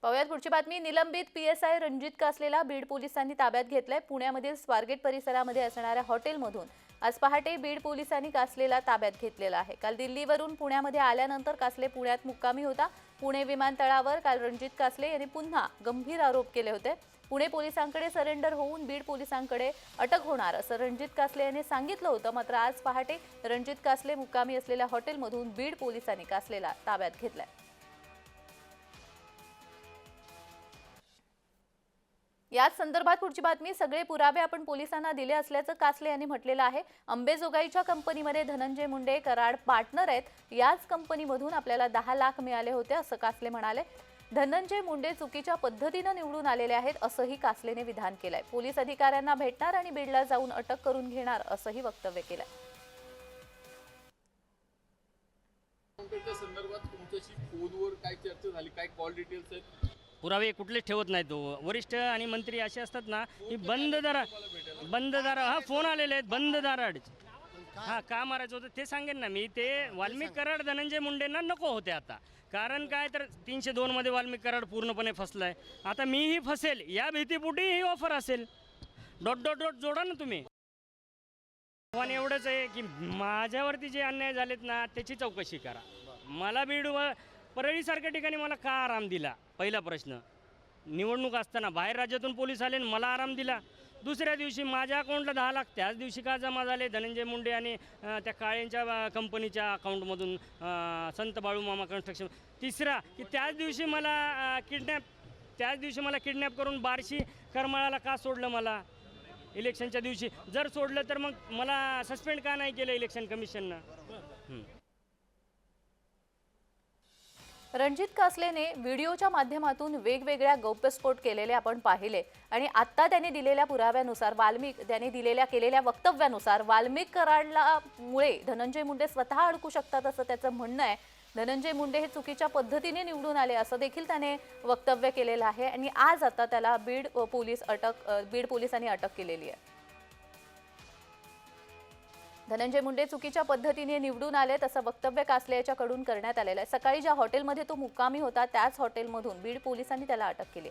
पाहुयात पुढची बातमी। निलंबित पीएसआय रणजित कासलेला बीड पोलिसांनी ताब्यात घेतलाय। पुण्यामधील स्वारगेट परिसरामध्ये असणाऱ्या हॉटेलमधून आज पहाटे बीड पोलिसांनी कासलेला ताब्यात घेतलेला आहे। काल दिल्लीवरून पुण्यामध्ये आल्यानंतर कासले पुण्यात मुक्कामी होता। पुणे विमानतळावर काल रणजित कासले यांनी पुन्हा गंभीर आरोप केले होते। पुणे पोलिसांकडे सरेंडर होऊन बीड पोलिसांकडे अटक होणार असं रणजित कासले यांनी सांगितलं होतं। मात्र आज पहाटे रणजित कासले मुक्कामी असलेल्या हॉटेलमधून बीड पोलिसांनी कासलेला ताब्यात घेतलाय। याच संदर्भात पुढची बातमी। सगळे पुरावे आपण पोलिसांना दिले असल्याचं कासले यांनी म्हटलेलं आहे। अंबेजोगाईच्या कंपनीमध्ये धनंजय मुंडे कराड पार्टनर आहेत। याच कंपनीमधून आपल्याला 10 लाख मिळाले होते असं कासले म्हणाले। धनंजय मुंडे चुकीच्या पद्धतीने निवडून आलेले आहेत असंही कासलेने विधान केलंय। पोलीस अधिकाऱ्यांना भेटणार आणि बीडला जाऊन अटक करून घेणार असंही वक्तव्य केलंय। संदर्भात तुमच्याशी फोनवर काय चर्चा झाली, काय कॉल डिटेल्स आहेत? पुरावे कुठलेच ठेवत नाही तो। वरिष्ठ आणि मंत्री असे असतात ना की बंद दारा हा फोन आलेले आहेत बंद दाराड। हा का मारायचं होतं ते सांगेन ना मी। ते वाल्मिक कराड धनंजय मुंडेंना नको होते आता। कारण काय तर 302 मध्ये वाल्मिक कराड पूर्णपणे फसलाय। आता मीही फसेल या भीतीपोटी ही ऑफर असेल। डॉट डॉट डॉट जोडा ना तुम्ही। पण एवढंच आहे की माझ्यावरती जे अन्याय झालेत ना त्याची चौकशी करा। मला बीड व परळीसारख्या ठिकाणी मला का आराम दिला? पहिला प्रश्न। निवडणूक असताना बाहेर राज्यातून पोलीस आले आणि मला आराम दिला। दुसऱ्या दिवशी माझ्या अकाउंटला 10 लाख त्याच दिवशी का जमा झाले? धनंजय मुंडे आणि त्या काळेंच्या कंपनीच्या अकाउंटमधून संत बाळूमामा कन्स्ट्रक्शन। तिसरा की त्याच दिवशी मला किडनॅप करून बार्शी करमाळाला का सोडलं? मला इलेक्शनच्या दिवशी जर सोडलं तर मग मला सस्पेंड का नाही केलं इलेक्शन कमिशननं? रणजित कासलेने व्हिडिओच्या माध्यमातून वेगवेगळ्या गौप्यस्फोट केलेले आपण पाहिले आणि आता त्यांनी दिलेल्या पुराव्यानुसार केलेल्या वक्तव्यानुसार वाल्मिक कराडला मुळे धनंजय मुंडे स्वतः अडकू शकतात असं त्याचं म्हणणं आहे। धनंजय मुंडे हे चुकीच्या पद्धतीने निवडून आले असं देखील त्याने वक्तव्य केलेलं आहे आणि आज आता त्याला बीड पोलिसांनी अटक केलेली आहे। धनंजय मुंडे चुकीच्या पद्धतीने निवडून आले तसं वक्तव्य कासले याच्याकडून करण्यात आलेलं आहे। सकाळी ज्या हॉटेलमध्ये तो मुक्कामी होता त्याच हॉटेलमधून बीड पोलिसांनी त्याला अटक केली।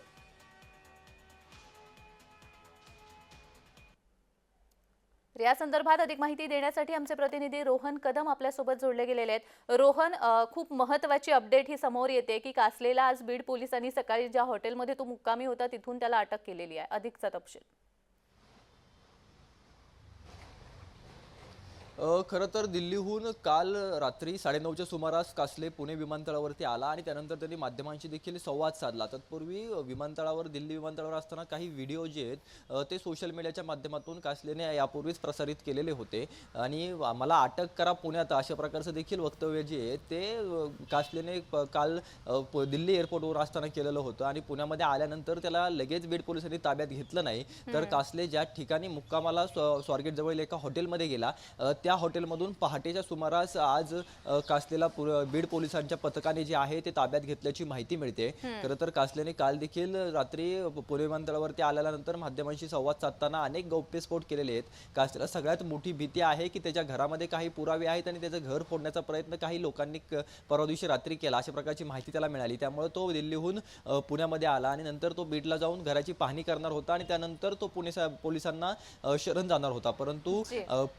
या संदर्भात अधिक माहिती देण्यासाठी आमचे प्रतिनिधी रोहन कदम आपल्यासोबत जोडले गेलेले आहेत। रोहन, खूप महत्त्वाची अपडेट ही समोर येते की कासलेला आज बीड पोलिसांनी सकाळी ज्या हॉटेलमध्ये तो मुक्कामी होता तिथून त्याला अटक केलेली आहे। अधिकचा तपशील। खरं तर दिल्लीहून काल रात्री 9:30च्या सुमारास कासले पुणे विमानतळावरती आला आणि त्यानंतर त्यांनी माध्यमांशी देखील संवाद साधला। तत्पूर्वी दिल्ली विमानतळावर असताना काही व्हिडिओ जे आहेत ते सोशल मीडियाच्या माध्यमातून कासलेने यापूर्वीच प्रसारित केलेले होते आणि मला अटक करा पुण्यात अशा प्रकारचं देखील वक्तव्य जे आहे ते कासलेने काल दिल्ली एअरपोर्टवर असताना केलेलं होतं आणि पुण्यामध्ये आल्यानंतर त्याला लगेच बीड पोलिसांनी ताब्यात घेतलं नाही। तर कासले ज्या ठिकाणी मुक्कामाला स्वारगेट जवळ एका हॉटेलमध्ये गेला त्या हॉटेलमधून पहाटेच्या सुमारास आज कासलेला बीड पोलिसांच्या पथकाने जे आहे ते ताब्यात घेतल्याची माहिती मिळते। खरं तर कासलेने काल देखील रात्री पुणे विमानतळावरती आल्यानंतर माध्यमांशी संवाद साधताना अनेक गौप्यस्फोट केलेले आहेत। कासलेला सगळ्यात मोठी भीती आहे की त्याच्या घरामध्ये काही पुरावे आहेत आणि त्याचं घर फोडण्याचा प्रयत्न काही लोकांनी परवा दिवशी रात्री केला अशा प्रकारची माहिती त्याला मिळाली। त्यामुळे तो दिल्लीहून पुण्यामध्ये आला आणि नंतर तो बीडला जाऊन घराची पाहणी करणार होता आणि त्यानंतर तो पुणे पोलिसांना शरण जाणार होता। परंतु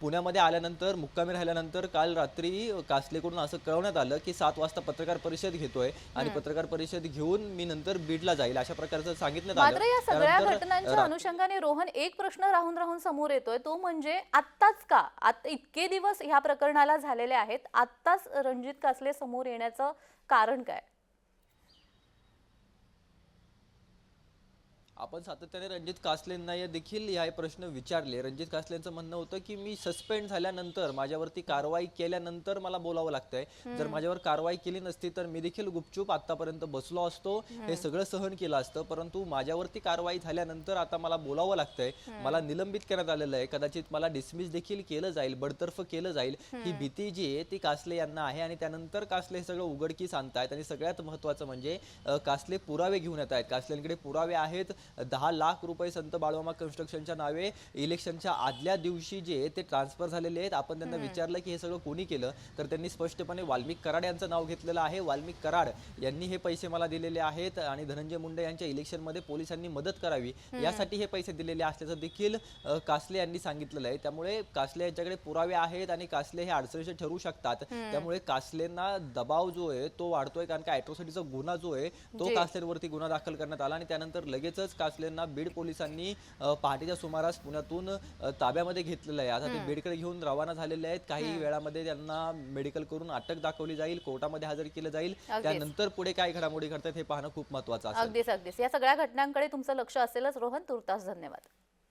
पुण्यामध्ये आल्यानंतर मुक्कामी राहिल्यानंतर काल रात्री कासलेकडून असं कळवण्यात आलं की 7 वाजता पत्रकार परिषद घेतोय आणि पत्रकार परिषद घेऊन मी नंतर बीडला जाईल अशा प्रकारचं सांगितलं। मात्र या सगळ्या घटनांच्या अनुषंगाने रोहन एक प्रश्न राहून समोर येतोय, तो म्हणजे आत्ताच का? आता इतके दिवस ह्या प्रकरणाला झालेले आहेत, आत्ताच रणजित कासले समोर येण्याचं कारण काय? आपण सातत्याने रणजित कासलेंना देखील हे प्रश्न विचारले। रणजित कासलेंचं म्हणणं होतं की मी सस्पेंड झाल्यानंतर माझ्यावरती कारवाई केल्यानंतर मला बोलावं लागतंय। जर माझ्यावर कारवाई केली नसती तर मी देखील गुपचूप आतापर्यंत बसलो असतो, हे सगळं सहन केलं असतं। परंतु माझ्यावरती कारवाई झाल्यानंतर आता मला बोलावं लागतंय, मला निलंबित करण्यात आलेलं आहे, कदाचित मला डिसमिस देखील केलं जाईल, बडतर्फ केलं जाईल, ही भीती जी आहे ती कासले यांना आहे। आणि त्यानंतर कासले हे सगळं उघडकीस आणतायत आणि सगळ्यात महत्त्वाचं म्हणजे कासले पुरावे घेऊन येत आहेत। कासलेंकडे पुरावे आहेत 10 लाख रुपये संत बाळूमामा कन्स्ट्रक्शनच्या नावे इलेक्शनच्या आदल्या दिवशी जे ते ट्रान्सफर झालेले आहेत. आपण त्यांना विचारलं की हे सगळं कोणी केलं, तर त्यांनी स्पष्टपणे वाल्मिक कराड यांचं नाव घेतलेलं आहे. वाल्मिक कराड यांनी हे पैसे मला दिलेले आहेत आणि धनंजय मुंडे यांच्या इलेक्शनमध्ये पोलिसांनी मदद करावी यासाठी हे पैसे दिलेले असल्याचं देखील कासले यांनी सांगितलेलं आहे. त्यामुळे कासले यांच्याकडे पुरावे आहेत आणि कासले हे अडचणीचे ठरू शकतात. त्यामुळे कासलेंना दबाव जो आहे तो वाढतोय, कारण का ॲट्रॉसिटीचा गुन्हा जो आहे तो कासलेंवरती गुन्हा दाखल करण्यात आला आणि त्यानंतर लगेचच कासलेंना बीड पोलिसांनी पहाटेच्या सुमारास पुण्यातून ताब्यामध्ये घेतलेलं आहे. आता ते बीडकडे घेऊन रवाना झालेले आहेत. काही वेळामध्ये त्यांना मेडिकल करून अटक दाखवली जाईल, कोर्टामध्ये हजर केलं जाईल. त्यानंतर पुढे काय घडामोडी घडतात हे पाहणं खूप महत्त्वाचं असेल. अगदीच या सगळ्या घटनांकडे तुमचं लक्ष असेलच रोहन. तुर्तास धन्यवाद.